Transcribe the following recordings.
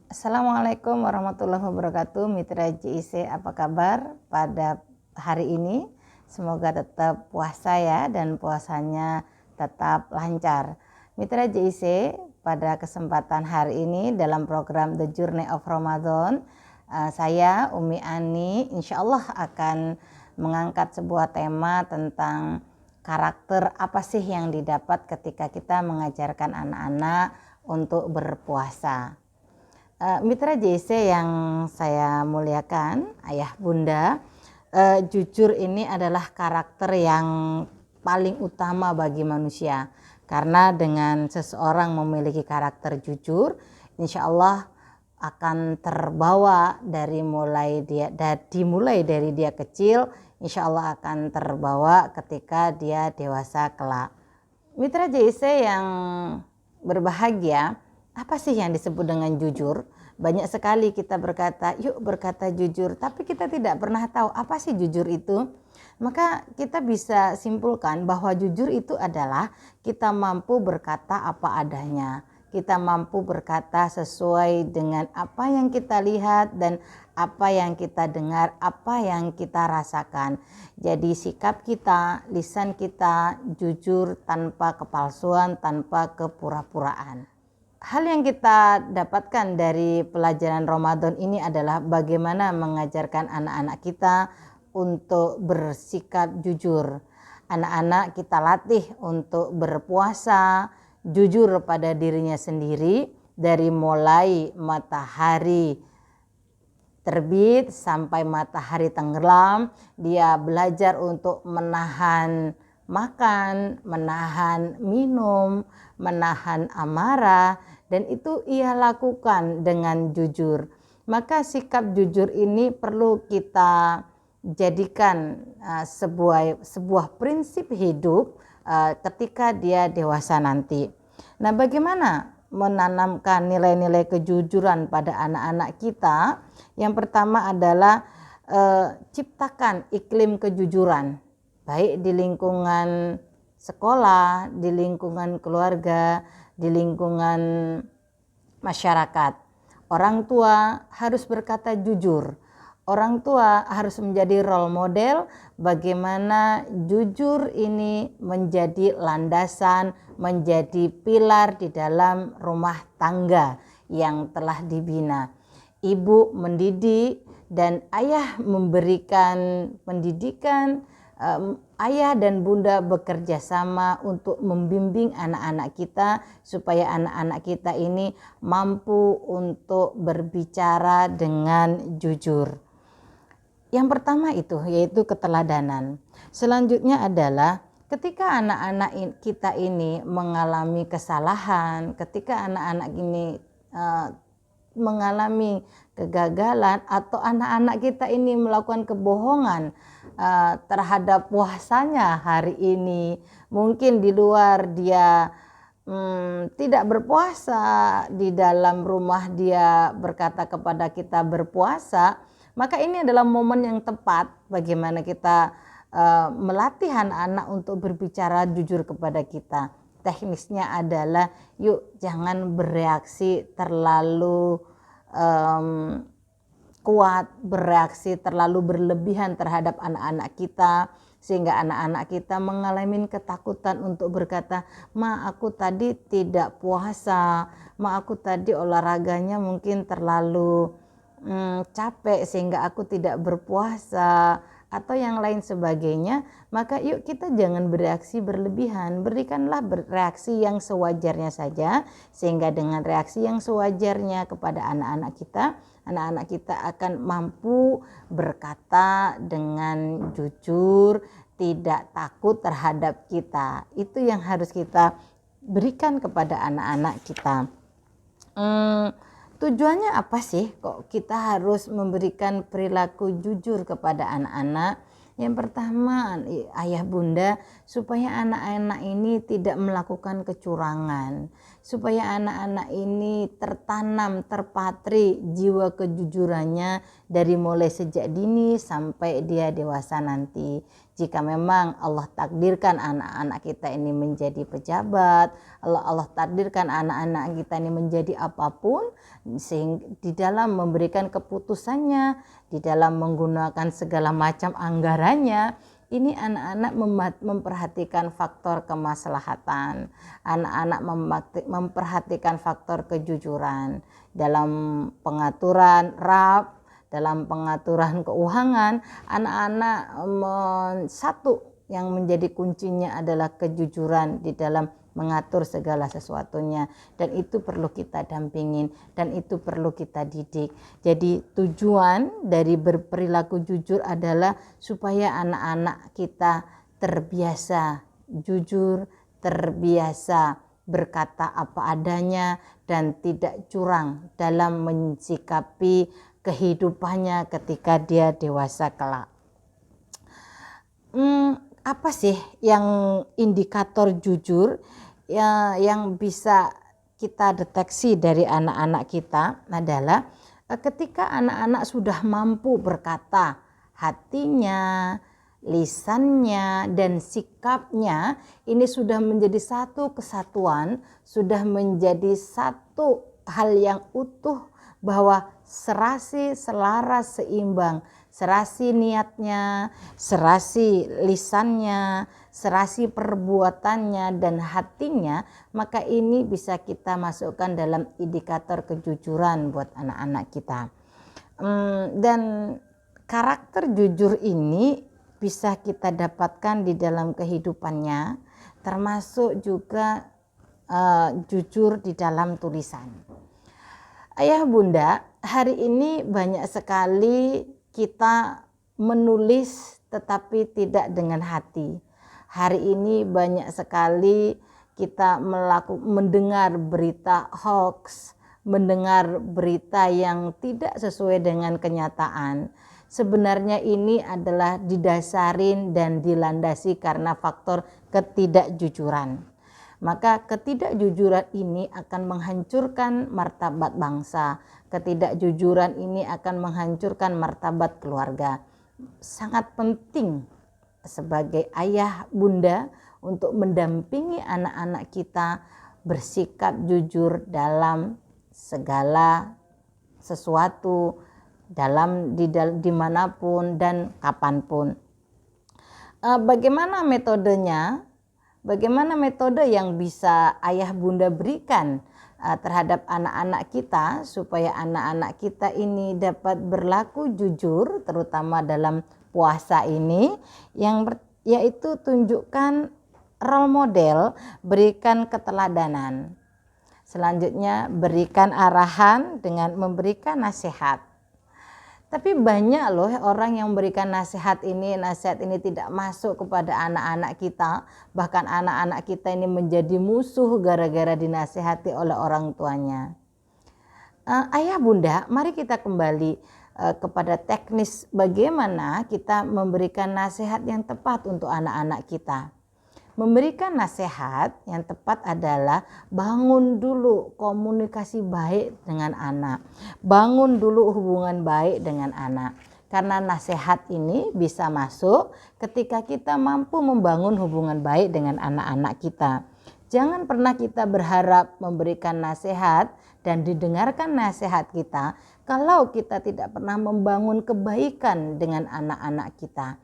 Assalamualaikum warahmatullahi wabarakatuh. Mitra JIC, apa kabar pada hari ini? Semoga tetap puasa ya, dan puasanya tetap lancar. Mitra JIC, pada kesempatan hari ini dalam program The Journey of Ramadan, saya Umi Ani insya Allah akan mengangkat sebuah tema tentang karakter apa sih yang didapat ketika kita mengajarkan anak-anak untuk berpuasa. Mitra JC yang saya muliakan, ayah bunda, jujur ini adalah karakter yang paling utama bagi manusia. Karena dengan seseorang memiliki karakter jujur, insya Allah akan terbawa dimulai dari dia kecil, insya Allah akan terbawa ketika dia dewasa kelak. Mitra JC yang berbahagia, apa sih yang disebut dengan jujur? Banyak sekali kita berkata, yuk berkata jujur, tapi kita tidak pernah tahu apa sih jujur itu. Maka kita bisa simpulkan bahwa jujur itu adalah kita mampu berkata apa adanya. Kita mampu berkata sesuai dengan apa yang kita lihat dan apa yang kita dengar, apa yang kita rasakan. Jadi sikap kita, lisan kita jujur tanpa kepalsuan, tanpa kepura-puraan. Hal yang kita dapatkan dari pelajaran Ramadan ini adalah bagaimana mengajarkan anak-anak kita untuk bersikap jujur. Anak-anak kita latih untuk berpuasa, jujur pada dirinya sendiri dari mulai matahari terbit sampai matahari tenggelam. Dia belajar untuk menahan makan, menahan minum, menahan amarah, dan itu ia lakukan dengan jujur. Maka sikap jujur ini perlu kita jadikan sebuah prinsip hidup ketika dia dewasa nanti. Nah, bagaimana menanamkan nilai-nilai kejujuran pada anak-anak kita? Yang pertama adalah ciptakan iklim kejujuran, baik di lingkungan sekolah, di lingkungan keluarga, di lingkungan masyarakat. Orang tua harus berkata jujur. Orang tua harus menjadi role model bagaimana jujur ini menjadi landasan, menjadi pilar di dalam rumah tangga yang telah dibina. Ibu mendidik dan ayah memberikan pendidikan, ayah dan bunda bekerja sama untuk membimbing anak-anak kita supaya anak-anak kita ini mampu untuk berbicara dengan jujur. Yang pertama itu yaitu keteladanan. Selanjutnya adalah ketika anak-anak kita ini mengalami kesalahan, ketika anak-anak ini mengalami kegagalan, atau anak-anak kita ini melakukan kebohongan terhadap puasanya hari ini, mungkin di luar dia tidak berpuasa, di dalam rumah dia berkata kepada kita berpuasa, maka ini adalah momen yang tepat bagaimana kita melatih anak-anak untuk berbicara jujur kepada kita. Teknisnya adalah yuk jangan bereaksi terlalu kuat, bereaksi terlalu berlebihan terhadap anak-anak kita, sehingga anak-anak kita mengalami ketakutan untuk berkata, "Ma, aku tadi tidak puasa, ma, aku tadi olahraganya mungkin terlalu capek sehingga aku tidak berpuasa," atau yang lain sebagainya. Maka yuk kita jangan bereaksi berlebihan, berikanlah reaksi yang sewajarnya saja, sehingga dengan reaksi yang sewajarnya kepada anak-anak kita akan mampu berkata dengan jujur, tidak takut terhadap kita. Itu yang harus kita berikan kepada anak-anak kita. Tujuannya apa sih kok kita harus memberikan perilaku jujur kepada anak-anak? Yang pertama, ayah bunda, supaya anak-anak ini tidak melakukan kecurangan, supaya anak-anak ini tertanam, terpatri jiwa kejujurannya dari mulai sejak dini sampai dia dewasa nanti. Jika memang Allah takdirkan anak-anak kita ini menjadi pejabat, Allah takdirkan anak-anak kita ini menjadi apapun, sehingga di dalam memberikan keputusannya, di dalam menggunakan segala macam anggarannya, ini anak-anak memperhatikan faktor kemaslahatan, anak-anak memperhatikan faktor kejujuran dalam pengaturan RAP, dalam pengaturan keuangan. Anak-anak satu yang menjadi kuncinya adalah kejujuran di dalam mengatur segala sesuatunya, dan itu perlu kita dampingin dan itu perlu kita didik. Jadi tujuan dari berperilaku jujur adalah supaya anak-anak kita terbiasa jujur, terbiasa berkata apa adanya, dan tidak curang dalam mensikapi kehidupannya ketika dia dewasa kelak. Apa sih yang indikator jujur yang bisa kita deteksi dari anak-anak kita adalah ketika anak-anak sudah mampu berkata, hatinya, lisannya, dan sikapnya ini sudah menjadi satu kesatuan, sudah menjadi satu hal yang utuh, bahwa serasi, selaras, seimbang, serasi niatnya, serasi lisannya, serasi perbuatannya dan hatinya, maka ini bisa kita masukkan dalam indikator kejujuran buat anak-anak kita. Dan karakter jujur ini bisa kita dapatkan di dalam kehidupannya, termasuk juga jujur di dalam tulisan. Ayah bunda, hari ini banyak sekali kita menulis tetapi tidak dengan hati. Hari ini banyak sekali kita mendengar berita hoax, mendengar berita yang tidak sesuai dengan kenyataan. Sebenarnya ini adalah didasarin dan dilandasi karena faktor ketidakjujuran. Maka ketidakjujuran ini akan menghancurkan martabat bangsa. Ketidakjujuran ini akan menghancurkan martabat keluarga. Sangat penting sebagai ayah bunda untuk mendampingi anak-anak kita bersikap jujur dalam segala sesuatu, dimanapun dan kapanpun. Bagaimana metodenya? Bagaimana metode yang bisa ayah bunda berikan terhadap anak-anak kita supaya anak-anak kita ini dapat berlaku jujur, terutama dalam puasa ini, yaitu tunjukkan role model, berikan keteladanan. Selanjutnya berikan arahan dengan memberikan nasihat. Tapi banyak loh orang yang memberikan nasihat ini tidak masuk kepada anak-anak kita. Bahkan anak-anak kita ini menjadi musuh gara-gara dinasihati oleh orang tuanya. Ayah bunda, mari kita kembali kepada teknis bagaimana kita memberikan nasihat yang tepat untuk anak-anak kita. Memberikan nasihat yang tepat adalah bangun dulu komunikasi baik dengan anak. Bangun dulu hubungan baik dengan anak. Karena nasihat ini bisa masuk ketika kita mampu membangun hubungan baik dengan anak-anak kita. Jangan pernah kita berharap memberikan nasihat dan didengarkan nasihat kita kalau kita tidak pernah membangun kebaikan dengan anak-anak kita.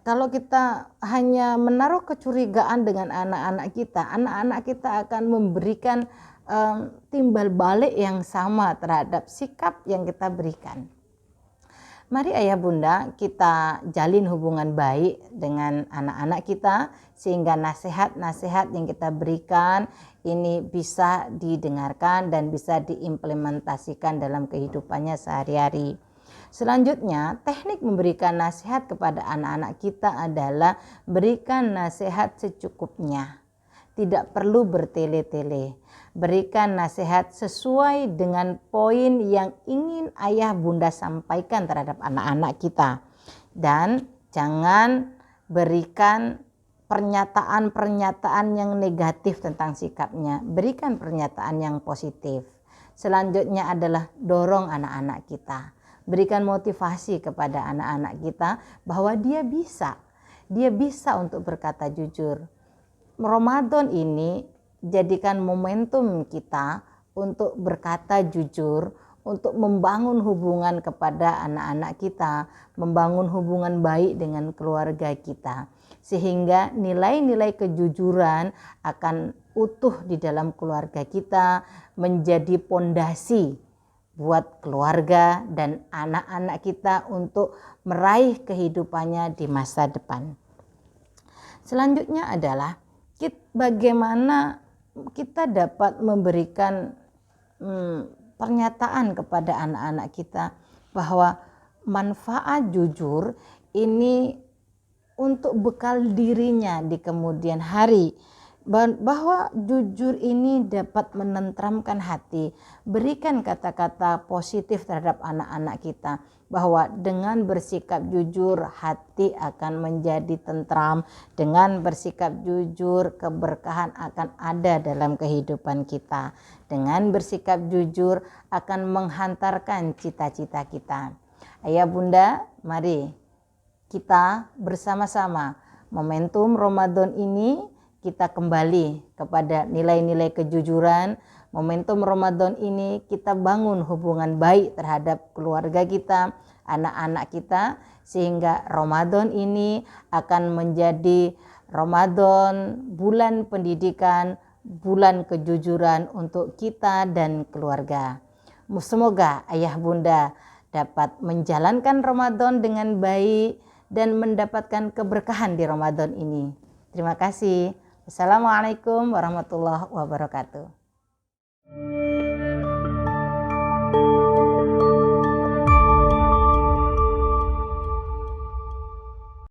Kalau kita hanya menaruh kecurigaan dengan anak-anak kita akan memberikan timbal balik yang sama terhadap sikap yang kita berikan. Mari ayah bunda kita jalin hubungan baik dengan anak-anak kita sehingga nasihat-nasihat yang kita berikan ini bisa didengarkan dan bisa diimplementasikan dalam kehidupannya sehari-hari. Selanjutnya, teknik memberikan nasihat kepada anak-anak kita adalah berikan nasihat secukupnya. Tidak perlu bertele-tele. Berikan nasihat sesuai dengan poin yang ingin ayah bunda sampaikan terhadap anak-anak kita. Dan jangan berikan pernyataan-pernyataan yang negatif tentang sikapnya. Berikan pernyataan yang positif. Selanjutnya adalah dorong anak-anak kita. berikan motivasi kepada anak-anak kita bahwa dia bisa untuk berkata jujur. Ramadan ini jadikan momentum kita untuk berkata jujur, untuk membangun hubungan kepada anak-anak kita, membangun hubungan baik dengan keluarga kita, sehingga nilai-nilai kejujuran akan utuh di dalam keluarga kita, menjadi pondasi buat keluarga dan anak-anak kita untuk meraih kehidupannya di masa depan. Selanjutnya adalah bagaimana kita dapat memberikan pernyataan kepada anak-anak kita bahwa manfaat jujur ini untuk bekal dirinya di kemudian hari, bahwa jujur ini dapat menenteramkan hati. Berikan kata-kata positif terhadap anak-anak kita bahwa dengan bersikap jujur hati akan menjadi tentram, dengan bersikap jujur keberkahan akan ada dalam kehidupan kita, dengan bersikap jujur akan menghantarkan cita-cita kita. Ayah bunda, mari kita bersama-sama momentum Ramadan ini kita kembali kepada nilai-nilai kejujuran. Momentum Ramadan ini kita bangun hubungan baik terhadap keluarga kita, anak-anak kita, sehingga Ramadan ini akan menjadi Ramadan, bulan pendidikan, bulan kejujuran untuk kita dan keluarga. Semoga ayah bunda dapat menjalankan Ramadan dengan baik dan mendapatkan keberkahan di Ramadan ini. Terima kasih. Assalamualaikum warahmatullahi wabarakatuh.